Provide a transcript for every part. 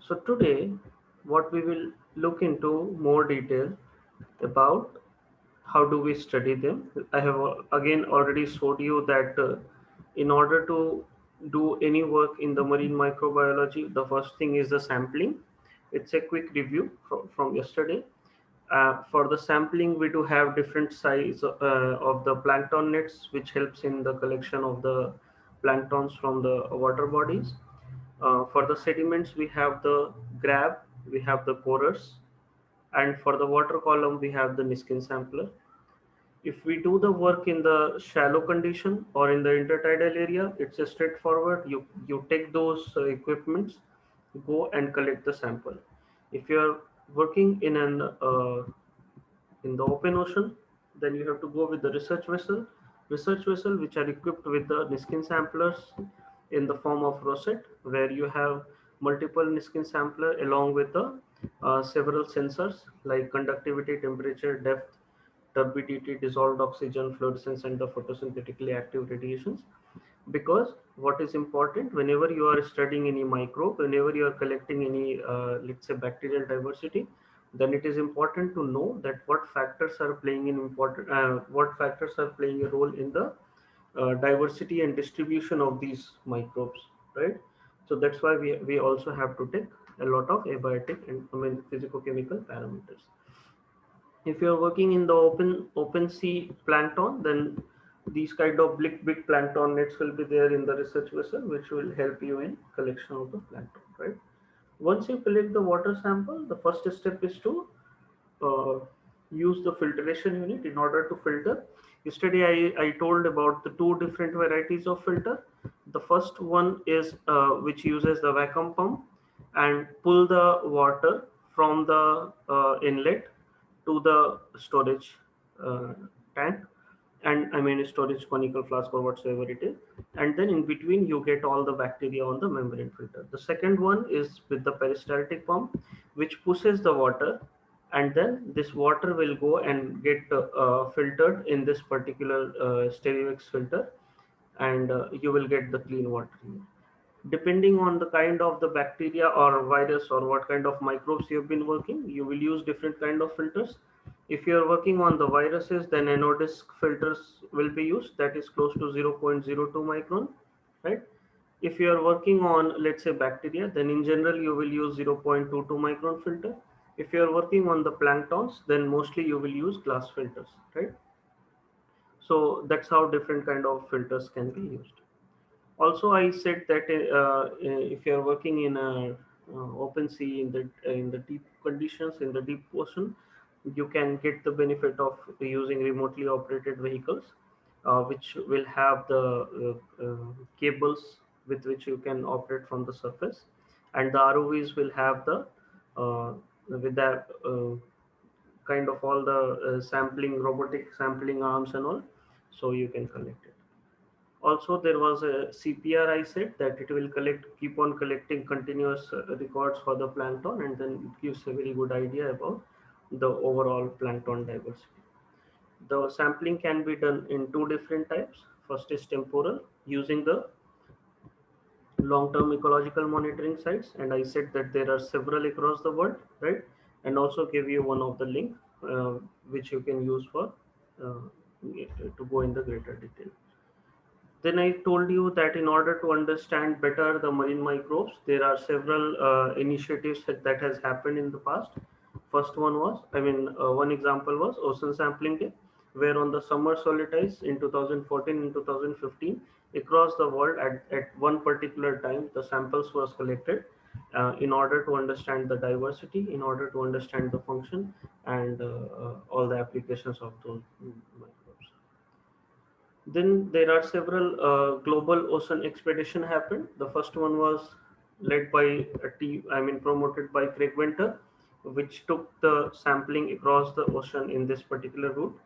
So today, what we will look into more detail about how do we study them. I have again already showed you that in order to do any work in the marine microbiology, the first thing is the sampling. It's a quick review from yesterday. For the sampling, we do have different size of the plankton nets, which helps in the collection of the planktons from the water bodies. For the sediments, we have the grab, we have the corers, and for the water column, we have the Niskin sampler. If we do the work in the shallow condition or in the intertidal area, it's a straightforward. You take those equipments, go and collect the sample. If you're working in the open ocean, then you have to go with the research vessel which are equipped with the Niskin samplers in the form of rosette, where you have multiple Niskin sampler along with the several sensors like conductivity, temperature, depth, turbidity, dissolved oxygen, fluorescence, and the photosynthetically active radiations. Because what is important whenever you are studying any microbe, whenever you are collecting any let's say bacterial diversity, then it is important to know that what factors are playing a role in the diversity and distribution of these microbes, right? So that's why we also have to take a lot of abiotic and physicochemical parameters. If you're working in the open sea plankton, then these kind of big plankton nets will be there in the research vessel, which will help you in collection of the plankton, right? Once you collect the water sample, the first step is to uh, use the filtration unit in order to filter. Yesterday I told about the two different varieties of filter. The first one is which uses the vacuum pump and pull the water from the inlet to the storage uh, tank, and storage conical flask or whatsoever it is, and then in between you get all the bacteria on the membrane filter. The second one is with the peristaltic pump, which pushes the water, and then this water will go and get filtered in this particular stereox filter, and you will get the clean water. Depending on the kind of the bacteria or virus or what kind of microbes you have been working, you will use different kind of filters. If you are working on the viruses, then anodisk filters will be used, that is close to 0.02 micron, right? If you are working on, let's say, bacteria, then in general you will use 0.22 micron filter. If you are working on the planktons, then mostly you will use glass filters, right? So that's how different kind of filters can be used. Also, I said that if you are working in a open sea, in the deep conditions, in the deep ocean, you can get the benefit of using remotely operated vehicles, which will have the cables with which you can operate from the surface, and the ROVs will have the with that kind of all the sampling, robotic sampling arms and all, so you can collect it. Also, there was a CPR. I said that it will keep on collecting continuous records for the plankton, and then it gives a very good idea about the overall plankton diversity. The sampling can be done in two different types. First is temporal, using the long-term ecological monitoring sites, and I said that there are several across the world, right? And also give you one of the link which you can use for uh, to go in the greater detail. Then I told you that in order to understand better the marine microbes, there are several initiatives that has happened in the past. First one was, one example was Ocean Sampling Day, where on the summer solstice in 2014 and 2015, across the world at one particular time, the samples was collected in order to understand the diversity, in order to understand the function, and all the applications of those microbes. Then there are several global ocean expedition happened. The first one was led by a team, promoted by Craig Winter, which took the sampling across the ocean in this particular route.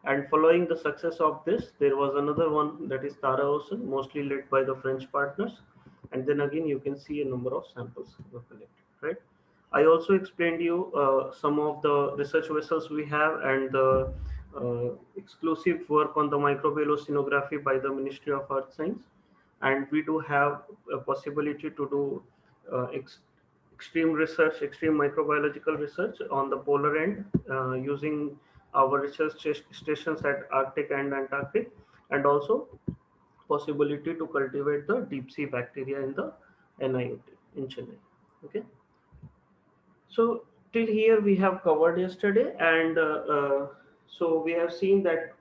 And following the success of this, there was another one, that is Tara Ocean, mostly led by the French partners. And then again, you can see a number of samples were collected, right? I also explained you some of the research vessels we have, and the exclusive work on the microbial oceanography by the Ministry of Earth Science. And we do have a possibility to do uh, ex- extreme research, extreme microbiological research on the polar end, using our research stations at Arctic and Antarctic, and also possibility to cultivate the deep sea bacteria in the NIOT in Chennai. Okay, so till here we have covered yesterday, and so we have seen that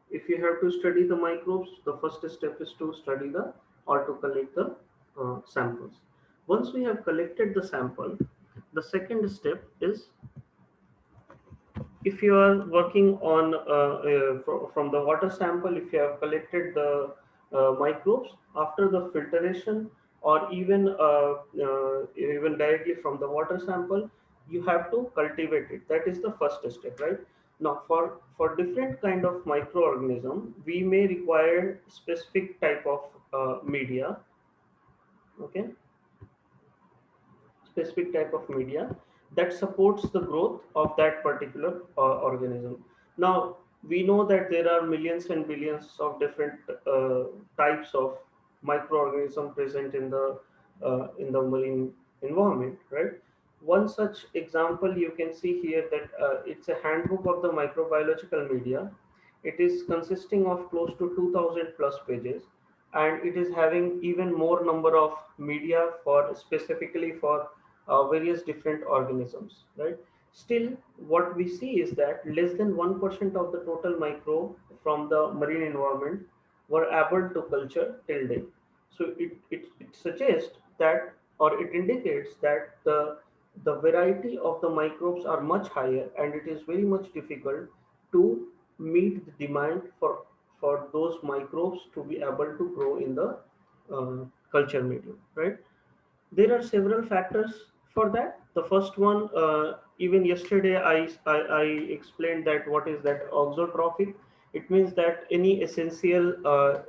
if you have to study the microbes, the first step is to study the or to collect the samples. Once we have collected the sample, the second step is, if you are working on from the water sample, if you have collected the microbes after the filtration, or even directly from the water sample, you have to cultivate it. That is the first step, right? Now for different kind of microorganism, we may require specific type of media. Okay, specific type of media that supports the growth of that particular organism. Now, we know that there are millions and billions of different types of microorganisms present in the marine environment, right? One such example you can see here, that it's a handbook of the microbiological media. It is consisting of close to 2000 plus pages, and it is having even more number of media for specifically for various different organisms, right? Still, what we see is that less than 1% of the total microbe from the marine environment were able to culture till date. So it suggests that, or it indicates that the variety of the microbes are much higher, and it is very much difficult to meet the demand for those microbes to be able to grow in the culture medium, right? There are several factors for that. The first one, even yesterday, I explained that what is that auxotrophic. It means that any essential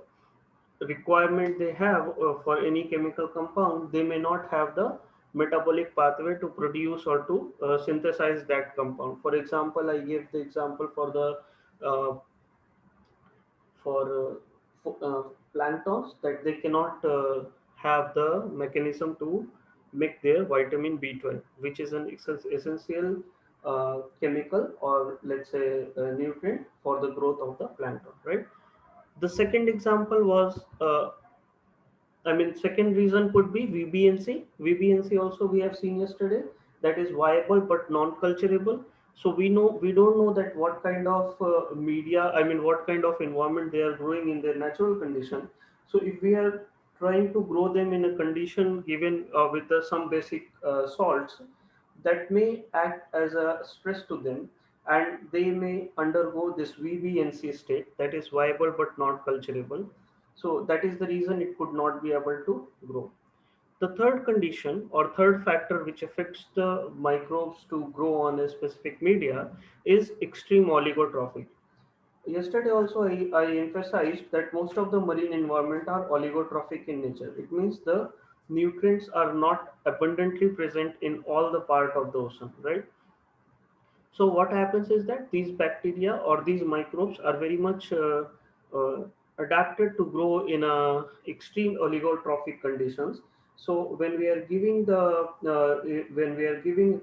requirement they have for any chemical compound, they may not have the metabolic pathway to produce or to synthesize that compound. For example, I gave the example for the uh, for planktons, that they cannot have the mechanism to make their vitamin B12, which is an essential chemical, or let's say nutrient for the growth of the plankton, right? The second example was, second reason could be VBNC. VBNC also we have seen yesterday, that is viable but non-culturable. So we don't know that what kind of media, what kind of environment they are growing in their natural condition. So if we are trying to grow them in a condition given with some basic salts, that may act as a stress to them, and they may undergo this VBNC state, that is viable but not culturable. So that is the reason it could not be able to grow. The third condition or third factor which affects the microbes to grow on a specific media is extreme oligotrophic. Yesterday also I emphasized that most of the marine environment are oligotrophic in nature. It means the nutrients are not abundantly present in all the part of the ocean, right? So what happens is that these bacteria or these microbes are very much uh, adapted to grow in extreme oligotrophic conditions. So when we are giving a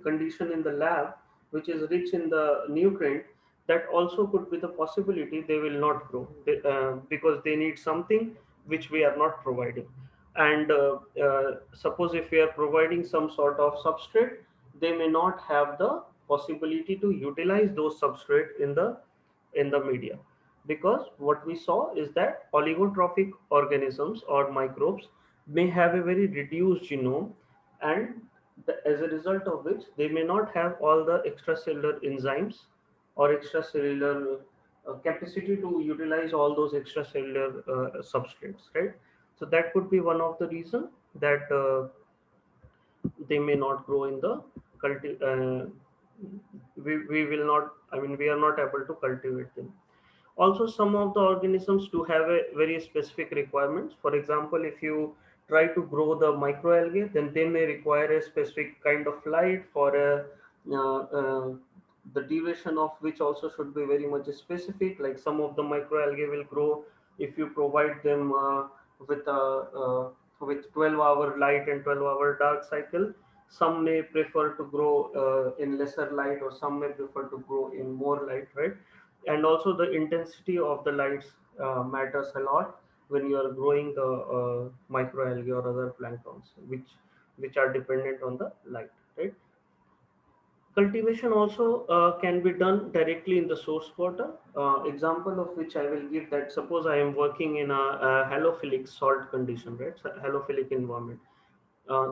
condition in the lab which is rich in the nutrient, that also could be the possibility they will not grow, because they need something which we are not providing. And suppose if we are providing some sort of substrate, they may not have the possibility to utilize those substrate in the media, because what we saw is that oligotrophic organisms or microbes may have a very reduced genome, and as a result of which they may not have all the extracellular enzymes or extracellular capacity to utilize all those extracellular substrates, right? So that could be one of the reason that they may not grow in the we will not, we are not able to cultivate them. Also, some of the organisms do have a very specific requirements. For example, if you try to grow the microalgae, then they may require a specific kind of light for a the duration of which also should be very much specific. Like some of the microalgae will grow if you provide them with a with 12-hour light and 12-hour dark cycle. Some may prefer to grow in lesser light, or some may prefer to grow in more light, right? And also the intensity of the lights matters a lot when you are growing the microalgae or other planktons, which are dependent on the light, right? Cultivation also can be done directly in the source water. Example of which I will give, that suppose I am working in a halophilic salt condition, right? So halophilic environment.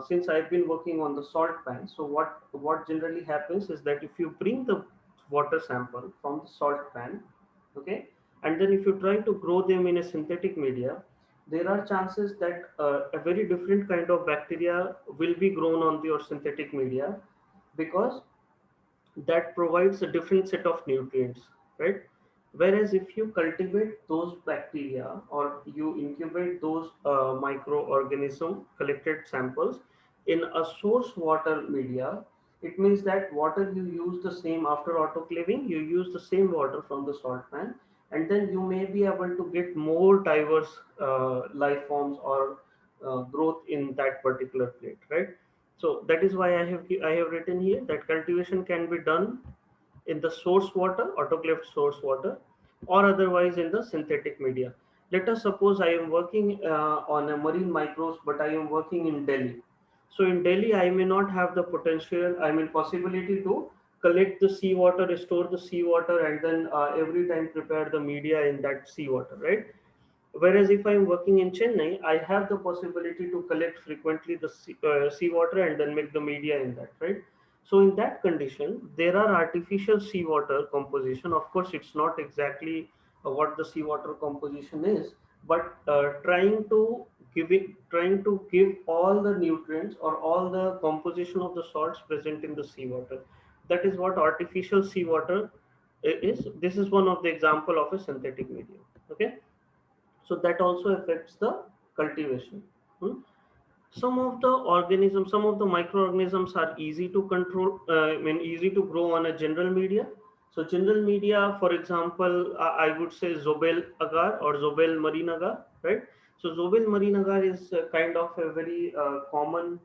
Since I've been working on the salt pan, so what generally happens is that if you bring the water sample from the salt pan, okay, and then if you try to grow them in a synthetic media, there are chances that a very different kind of bacteria will be grown on your synthetic media, because that provides a different set of nutrients, right? Whereas if you cultivate those bacteria, or you incubate those microorganism collected samples in a source water media, it means that water you use the same after autoclaving, you use the same water from the salt pan, and then you may be able to get more diverse life forms or growth in that particular plate, right? So that is why I have written here that cultivation can be done in the source water, autoclaved source water, or otherwise in the synthetic media. Let us suppose I am working on a marine microbes, but I am working in Delhi. So in Delhi, I may not have the potential, I mean possibility to collect the seawater, store the seawater, and then every time prepare the media in that seawater, right? Whereas if I'm working in Chennai, I have the possibility to collect frequently the seawater and then make the media in that, right? So in that condition, there are artificial seawater composition. Of course, it's not exactly what the seawater composition is, but trying to give all the nutrients or all the composition of the salts present in the seawater. That is what artificial seawater is. This is one of the example of a synthetic medium. Okay, so that also affects the cultivation. Hmm. Some of the microorganisms are easy to control, I mean easy to grow on a general media. So general media, for example, I would say Zobel agar or Zobel marine agar, right? So Zobel marine agar is kind of a very common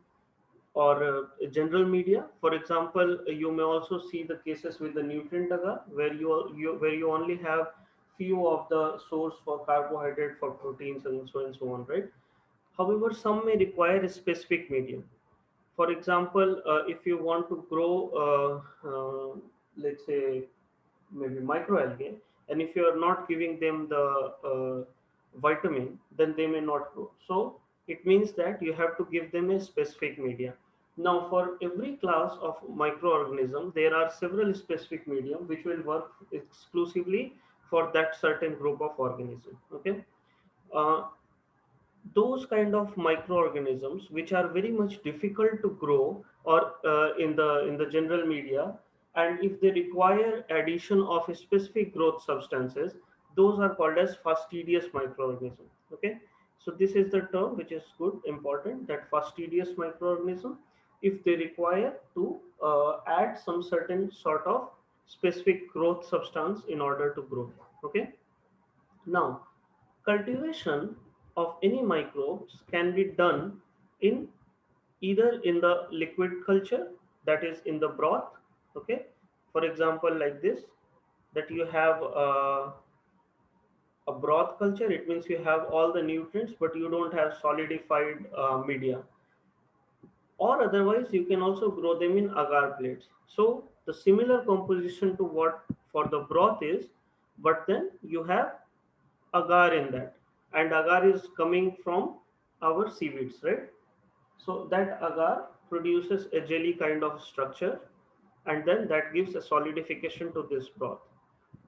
or general media. For example, you may also see the cases with the nutrient agar, where you only have few of the source for carbohydrate, for proteins, and so on, right? However, some may require a specific medium. For example, if you want to grow, let's say, maybe microalgae, and if you are not giving them the vitamin, then they may not grow. So it means that you have to give them a specific media. Now, for every class of microorganism, there are several specific medium which will work exclusively for that certain group of organism. Okay. Uh, those kind of microorganisms which are very much difficult to grow or in the general media, and if they require addition of a specific growth substances, those are called as fastidious microorganism. Okay, so this is the term which is good important, that fastidious microorganism, if they require to add some certain sort of specific growth substance in order to grow. Okay, now, cultivation of any microbes can be done in either in the liquid culture, that is in the broth. Okay, for example, like this, that you have a broth culture. It means you have all the nutrients, but you don't have solidified media. Or otherwise, you can also grow them in agar plates. So the similar composition to what for the broth is, but then you have agar in that, and agar is coming from our seaweeds, right? So that agar produces a jelly kind of structure, and then that gives a solidification to this broth.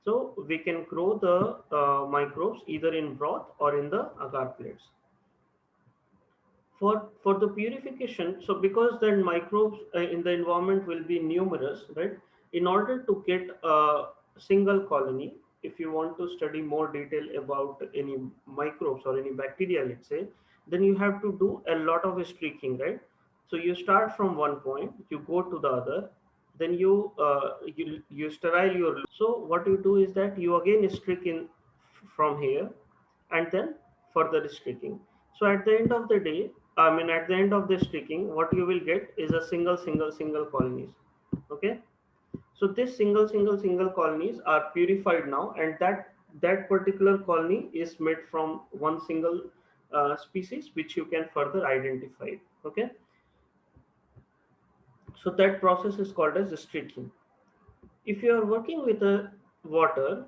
So we can grow the microbes either in broth or in the agar plates. For the purification, so because then microbes in the environment will be numerous, right? In order to get a single colony, if you want to study more detail about any microbes or any bacteria, let's say, then you have to do a lot of streaking, right? So you start from one point, you go to the other, then you sterile your. So what you do is that you again streak in from here, and then further streaking. So at the end of the day, I mean, at the end of the streaking, what you will get is a single colonies. Okay. So this single colonies are purified now, and that particular colony is made from one single species, which you can further identify. Okay. So that process is called as streaking. If you are working with a water,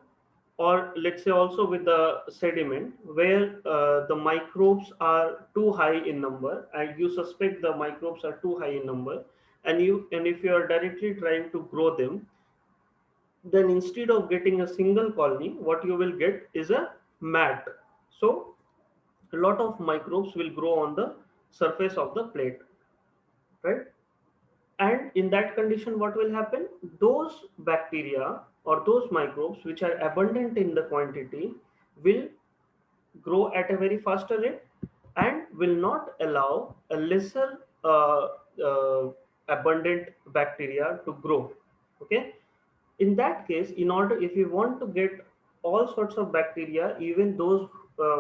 or let's say also with the sediment, where the microbes are too high in number, and you suspect the microbes are too high in number, and if you are directly trying to grow them, then instead of getting a single colony, what you will get is a mat. So a lot of microbes will grow on the surface of the plate, right? And in that condition, what will happen? Those bacteria or those microbes which are abundant in the quantity will grow at a very faster rate and will not allow a lesser uh, abundant bacteria to grow. Okay. In that case, in order, if you want to get all sorts of bacteria, even those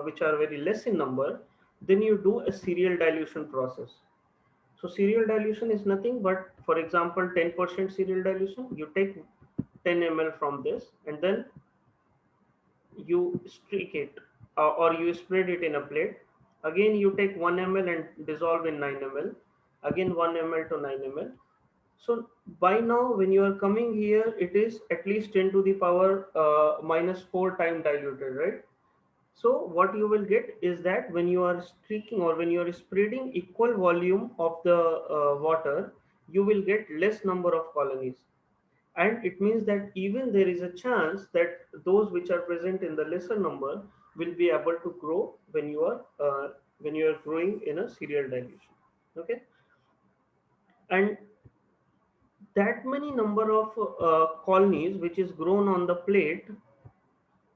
which are very less in number, then you do a serial dilution process. So serial dilution is nothing but, for example, 10% serial dilution. You take 10 ml from this, and then you streak it, or you spread it in a plate. Again, you take 1 ml and dissolve in 9 ml. Again, 1 ml to 9 ml. So by now, when you are coming here, it is at least 10 to the power minus 4 time diluted, right? So what you will get is that when you are streaking, or when you are spreading equal volume of the water, you will get less number of colonies. And it means that even there is a chance that those which are present in the lesser number will be able to grow when you are growing in a serial dilution. Okay. And that many number of colonies which is grown on the plate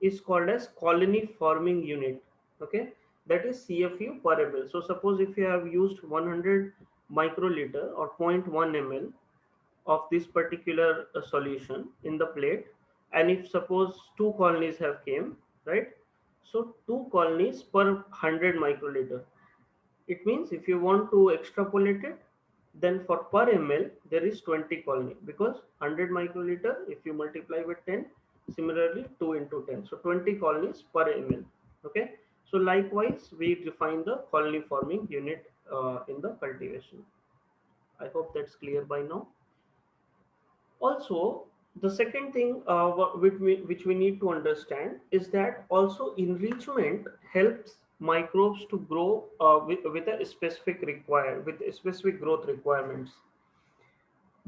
is called as colony forming unit. Okay. That is CFU per ml. So suppose if you have used 100 microliter or zero point 0.1 ml of this particular solution in the plate, and if suppose two colonies have came, right? So two colonies per 100 microliter. It means if you want to extrapolate it, then for per ml there is 20 colony, because 100 microliter, if you multiply with 10, similarly 2 into 10, so 20 colonies per ml. Okay. So likewise we define the colony forming unit in the cultivation. I hope that's clear by now. Also, the second thing which we need to understand is that also enrichment helps microbes to grow with a specific with specific growth requirements.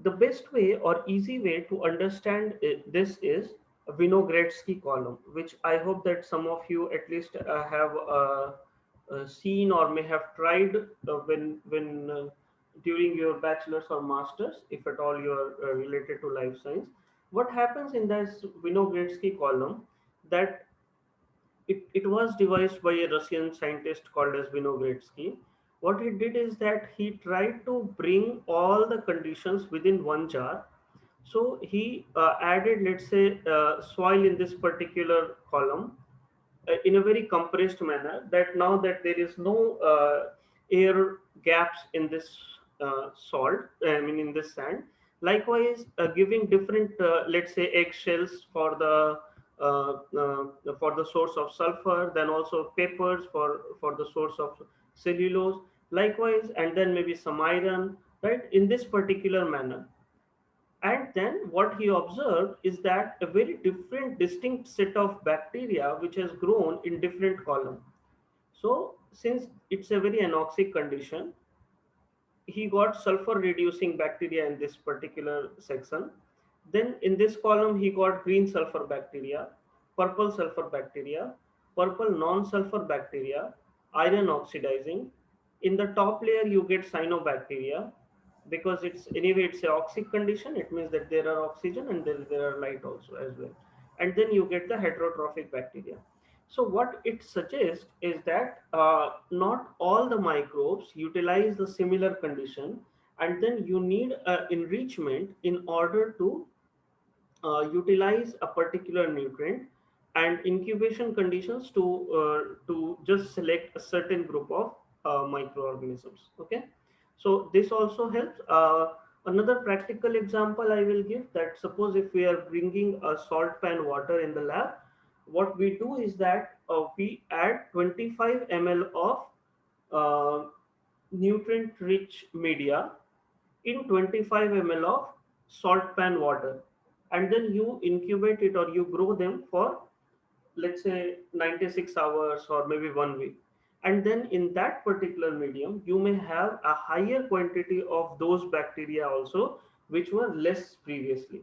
The best way or easy way to understand this is a Vinogradsky column, which I hope that some of you at least have seen or may have tried when during your bachelor's or master's, if at all you are related to life science. What happens in this Vinogradsky column, that it was devised by a Russian scientist called as Vinogradsky. What he did is that he tried to bring all the conditions within one jar. So he added, let's say, soil in this particular column in a very compressed manner, that now that there is no air gaps in this salt, I mean in this sand. Likewise, giving different, let's say, eggshells for the source of sulfur, then also peppers for the source of cellulose. Likewise, and then maybe some iron, right? In this particular manner. And then what he observed is that a very different, distinct set of bacteria which has grown in different column. So since it's a very anoxic condition, he got sulfur reducing bacteria in this particular section. Then in this column, he got green sulfur bacteria, purple sulfur bacteria, purple non-sulfur bacteria, iron oxidizing. In the top layer, you get cyanobacteria, because it's anyway it's a oxic condition. It means that there are oxygen and there are light also as well. And then you get the heterotrophic bacteria. So what it suggests is that not all the microbes utilize the similar condition, and then you need enrichment in order to utilize a particular nutrient, and incubation conditions to just select a certain group of microorganisms. Okay, so this also helps. Another practical example I will give, that suppose if we are bringing a salt pan water in the lab, what we do is that we add 25 ml of uh, nutrient rich media in 25 ml of salt pan water, and then you incubate it or you grow them for, let's say, 96 hours or maybe 1 week. And then in that particular medium you may have a higher quantity of those bacteria also which were less previously,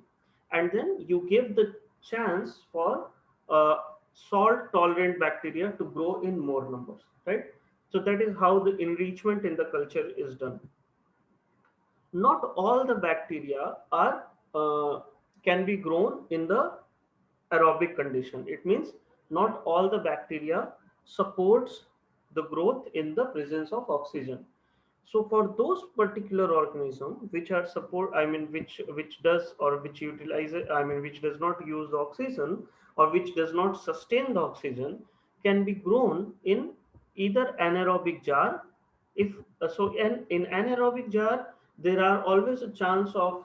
and then you give the chance for uh, salt tolerant bacteria to grow in more numbers, right? So that is how the enrichment in the culture is done. Not all the bacteria are can be grown in the aerobic condition. It means not all the bacteria supports the growth in the presence of oxygen. So for those particular organism which are support, I mean which does or which utilizes, I mean which does not use the oxygen or which does not sustain the oxygen, can be grown in either anaerobic jar. If so, in anaerobic jar there are always a chance of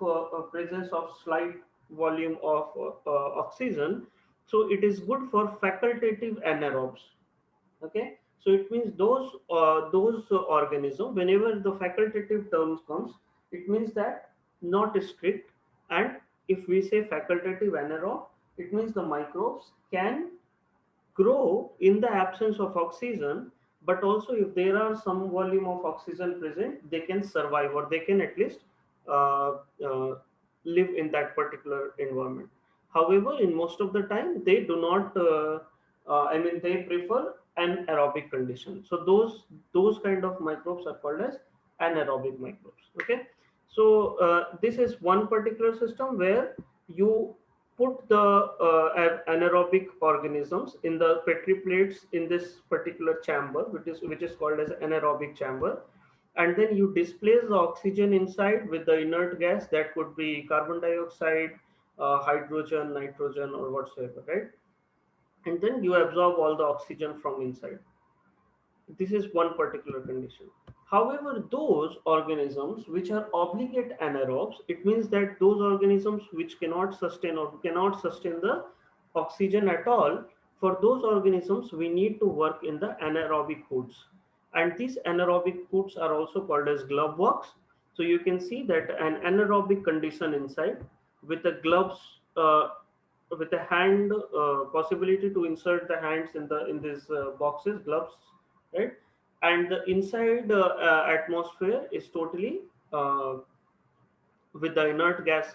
presence of slight volume of oxygen, so it is good for facultative anaerobes. Okay, so it means those organism, whenever the facultative terms comes, it means that not strict. And if we say facultative anaerobe, it means the microbes can grow in the absence of oxygen, but also if there are some volume of oxygen present, they can survive or they can at least uh, uh, live in that particular environment. However, in most of the time they do not, I mean they prefer an aerobic condition. So those kind of microbes are called as anaerobic microbes. Okay, so this is one particular system where you put the anaerobic organisms in the petri plates in this particular chamber, which is called as anaerobic chamber, and then you displace the oxygen inside with the inert gas, that could be carbon dioxide, hydrogen, nitrogen, or whatsoever, right? And then you absorb all the oxygen from inside. This is one particular condition. However, those organisms which are obligate anaerobes, it means that those organisms which cannot sustain or cannot sustain the oxygen at all, for those organisms we need to work in the anaerobic hoods. And these anaerobic hoods are also called as glove box. So you can see that an anaerobic condition inside with the gloves, with the hand, possibility to insert the hands in these boxes, gloves, right? And the inside atmosphere is totally uh, with the inert gas,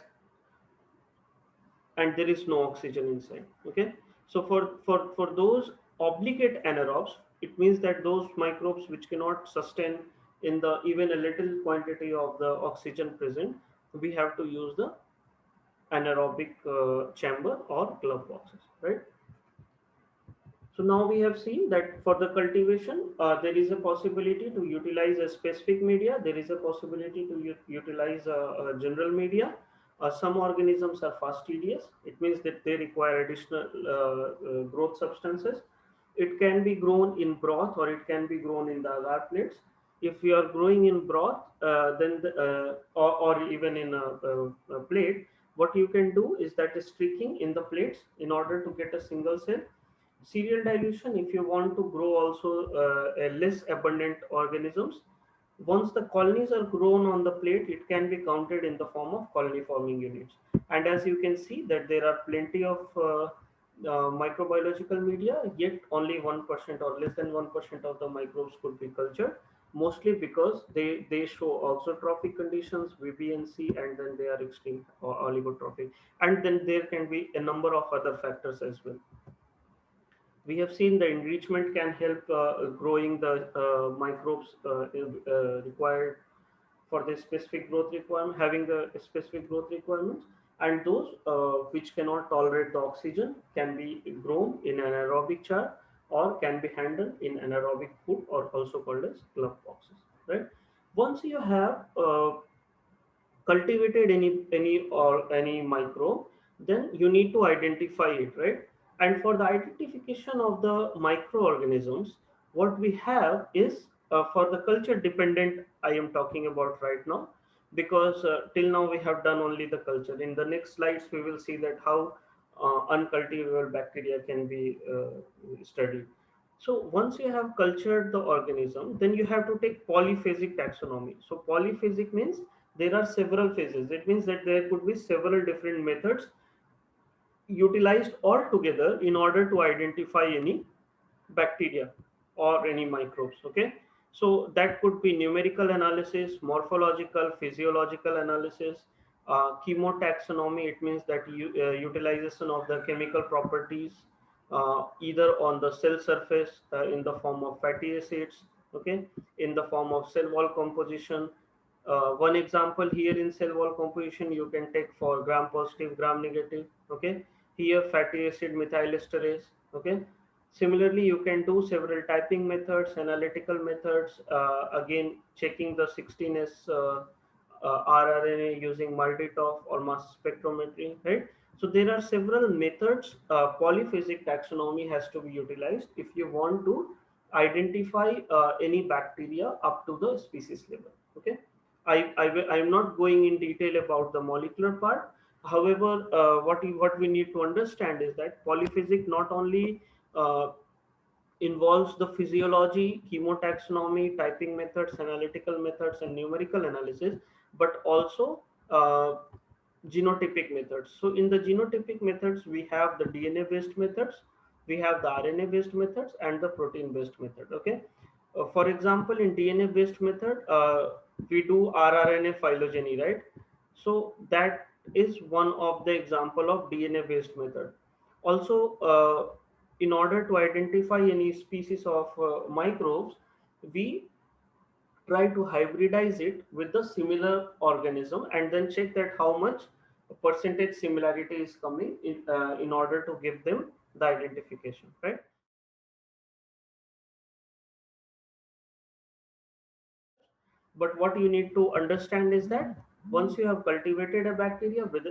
and there is no oxygen inside. Okay, so for those obligate anaerobes, it means that those microbes which cannot sustain in the even a little quantity of the oxygen present, we have to use the anaerobic chamber or glove boxes, right? So now we have seen that for the cultivation, there is a possibility to utilize a specific media. There is a possibility to utilize a general media. Some organisms are fastidious. It means that they require additional growth substances. It can be grown in broth or it can be grown in the agar plates. If you are growing in broth, or even in a plate, what you can do is that is streaking in the plates in order to get a single cell. Cereal dilution, if you want to grow also a less abundant organisms, once the colonies are grown on the plate, it can be counted in the form of colony forming units. And as you can see that there are plenty of microbiological media, yet only 1% or less than 1% of the microbes could be cultured, mostly because they show auxotrophic conditions, VBNC, and then they are extreme oligotrophic. And then there can be a number of other factors as well. We have seen the enrichment can help growing the microbes required for the specific growth requirement, having the specific growth requirements, and those which cannot tolerate the oxygen can be grown in an aerobic char or can be handled in anaerobic food or also called as glove boxes, right? Once you have cultivated any microbe, then you need to identify it, right? And for the identification of the microorganisms, what we have is For the culture dependent, I am talking about right now, because till now we have done only the culture. In the next slides, we will see that how uncultivable bacteria can be studied. So once you have cultured the organism, then you have to take polyphasic taxonomy. So polyphasic means there are several phases. It means that there could be several different methods utilized all together in order to identify any bacteria or any microbes. Okay, so that could be numerical analysis, morphological, physiological analysis, chemotaxonomy. It means that utilization of the chemical properties either on the cell surface in the form of fatty acids, okay, in the form of cell wall composition. One example here in cell wall composition you can take for gram positive, gram negative. Okay, here fatty acid methylesterase. Okay, similarly you can do several typing methods, analytical methods, again checking the 16s rRNA using multitop or mass spectrometry, right? So there are several methods. Polyphasic taxonomy has to be utilized if you want to identify any bacteria up to the species level. Okay, I'm not going in detail about the molecular part. However, what we need to understand is that polyphasic not only uh, involves the physiology, chemotaxonomy, typing methods, analytical methods, and numerical analysis, but also genotypic methods. So in the genotypic methods, we have the DNA based methods, we have the RNA based methods, and the protein based method. Okay. For example, in DNA based method, we do rRNA phylogeny, right? So that is one of the example of DNA based method. Also, in order to identify any species of microbes, we try to hybridize it with the similar organism and then check that how much percentage similarity is coming in order to give them the identification, right? But what you need to understand is that once you have cultivated a bacteria with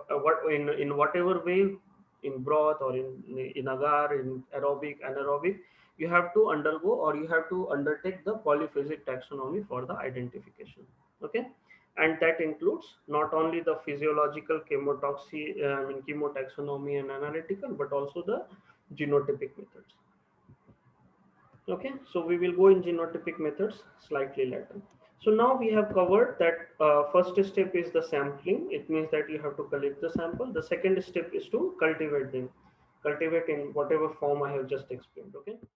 what in whatever way, in broth or in agar, in aerobic, anaerobic, you have to undergo or you have to undertake the polyphasic taxonomy for the identification. Okay, and that includes not only the physiological chemotaxonomy and analytical, but also the genotypic methods. Okay, so we will go in genotypic methods slightly later. So now we have covered that first step is the sampling. It means that you have to collect the sample. The second step is to cultivate them, cultivate in whatever form I have just explained. Okay.